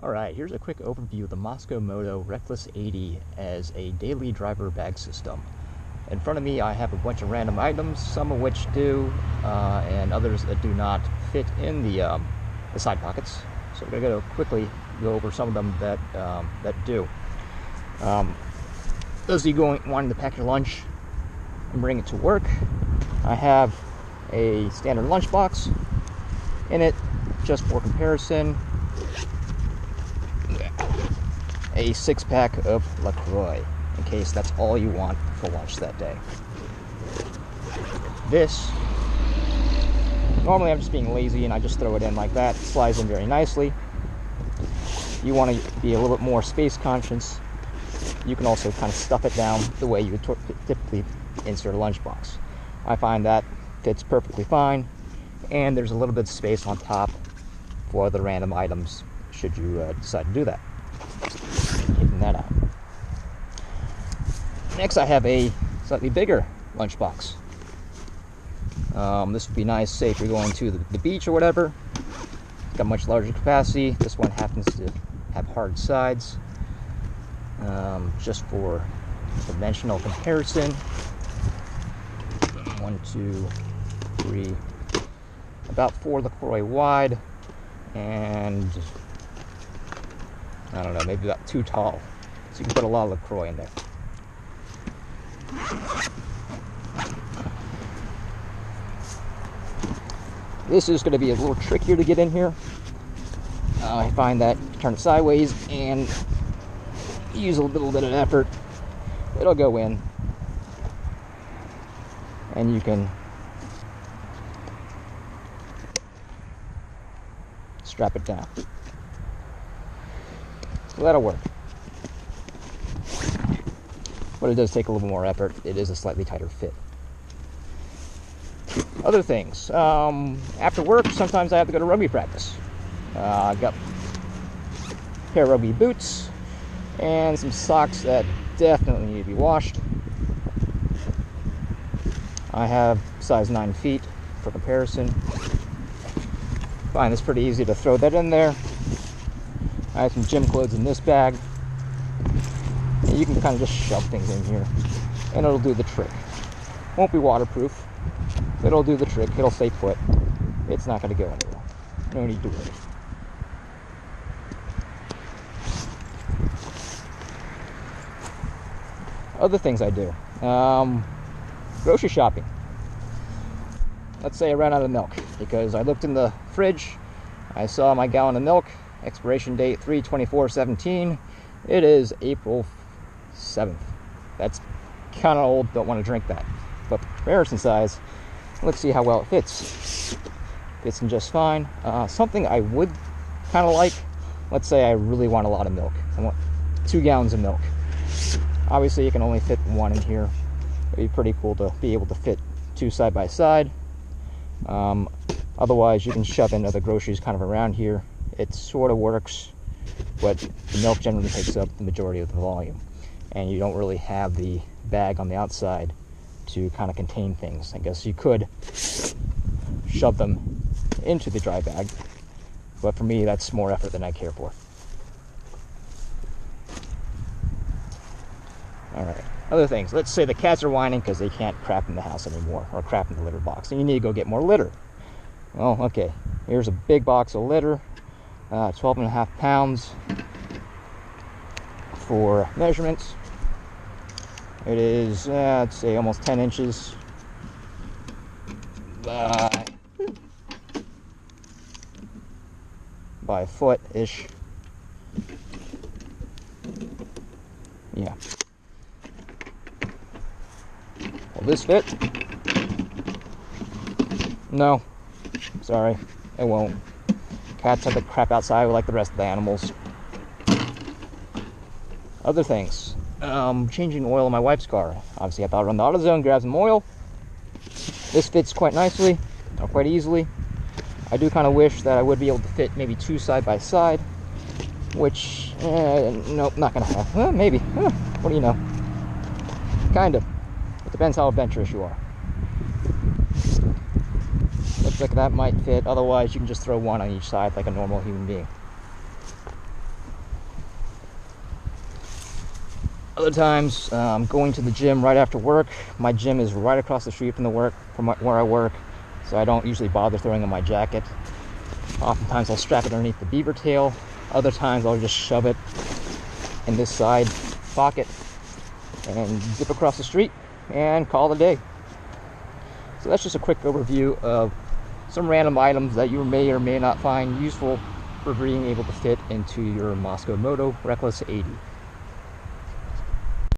Alright, here's a quick overview of the Mosko Moto Reckless 80 as a daily driver bag system. In front of me I have a bunch of random items, some of which do, and others that do not fit in the side pockets. So we're going to quickly go over some of them that do. Those of you wanting to pack your lunch and bring it to work, I have a standard lunch box in it, just for comparison. A 6-pack of LaCroix, in case that's all you want for lunch that day. This, normally I'm just being lazy and I just throw it in like that. It slides in very nicely. You want to be a little bit more space conscious. You can also kind of stuff it down the way you would typically insert a lunchbox. I find that fits perfectly fine, and there's a little bit of space on top for the random items should you decide to do that. Taking that out. Next, I have a slightly bigger lunchbox. This would be nice, say if you're going to the beach or whatever. It's got much larger capacity. This one happens to have hard sides. Just for dimensional comparison, 1, 2, 3, about 4 LaCroix wide, and I don't know, maybe about 2 tall. So you can put a lot of LaCroix in there. This is going to be a little trickier to get in here. I find that if you turn it sideways and use a little bit of effort, it'll go in, and you can strap it down. So that'll work. But it does take a little more effort. It is a slightly tighter fit. Other things. After work, sometimes I have to go to rugby practice. I've got a pair of rugby boots and some socks that definitely need to be washed. I have size 9 feet for comparison. Find this pretty easy to throw that in there. I have some gym clothes in this bag. And you can kind of just shove things in here, and it'll do the trick. Won't be waterproof, but it'll do the trick. It'll stay put. It's not going to go anywhere. No need to worry. Other things I do. Grocery shopping. Let's say I ran out of milk because I looked in the fridge. I saw my gallon of milk, expiration date 3/24/17. It is April 7th. That's kind of old, don't want to drink that. But for comparison size, let's see how well it fits. Fits in just fine. Something I would kind of like, let's say I really want a lot of milk. I want 2 gallons of milk. Obviously, you can only fit 1 in here. It'd be pretty cool to be able to fit 2 side by side. Otherwise, you can shove in other groceries kind of around here. It sort of works, but the milk generally takes up the majority of the volume, and you don't really have the bag on the outside to kind of contain things. I guess you could shove them into the dry bag, but for me, that's more effort than I care for. All right, other things. Let's say the cats are whining because they can't crap in the house anymore, or crap in the litter box, and you need to go get more litter. Well, okay, here's a big box of litter, 12.5 pounds for measurements. It is, let's say, almost 10 inches by a foot-ish. Yeah. Will this fit? No. Sorry, it won't. Cats have to crap outside like the rest of the animals. Other things. Changing oil in my wife's car. Obviously, I thought I'd run the AutoZone, grab some oil. This fits quite nicely, or quite easily. I do kind of wish that I would be able to fit maybe 2 side by side, which, nope, not gonna happen. Maybe. What do you know? Kind of. It depends how adventurous you are. Looks like that might fit. Otherwise, you can just throw 1 on each side like a normal human being. Other times, I'm going to the gym right after work. My gym is right across the street from where I work, so I don't usually bother throwing on my jacket. Oftentimes I'll strap it underneath the beaver tail. Other times I'll just shove it in this side pocket and zip across the street and call it a day. So that's just a quick overview of some random items that you may or may not find useful for being able to fit into your Mosko Moto Reckless 80.